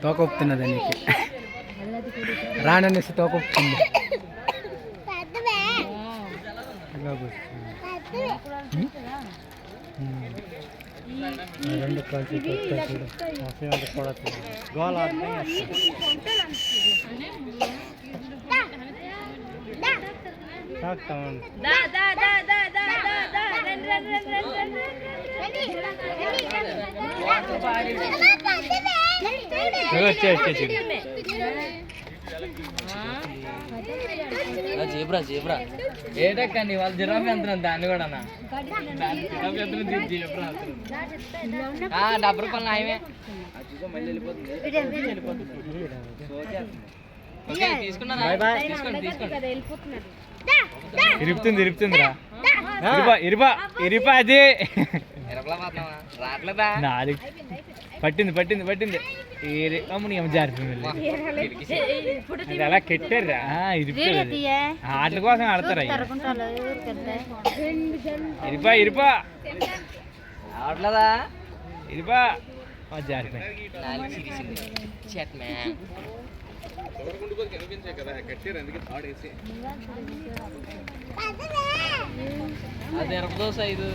తోకొప్పుతున్నది నీకు రాననేసి తోకొప్పుతుంది. రెండు కలిసి గోళ జీబ్రా జీబ్రా ఏటక్కండి వాళ్ళు జిరాఫీ అంటున్నారు దాన్ని కూడా ₹70 ఆయమే తీసుకున్నా తీసుకోండి తీసుకోండి ఇరుపుతుంది ఇరుపుతుందిరా ఇరుపా ఇరుపా అది రావట్లేదా నాలుగు పట్టింది పట్టింది పట్టింది అమ్ముని జారిపోయింది అది అలా కెట్టారా ఇరుపుతుంది ఆటల కోసం ఆడతారా ఇరుపా ఇరుపా రావట్లేదా ఇరుపా జారిపోయింది అది ఎరపదోస ఇది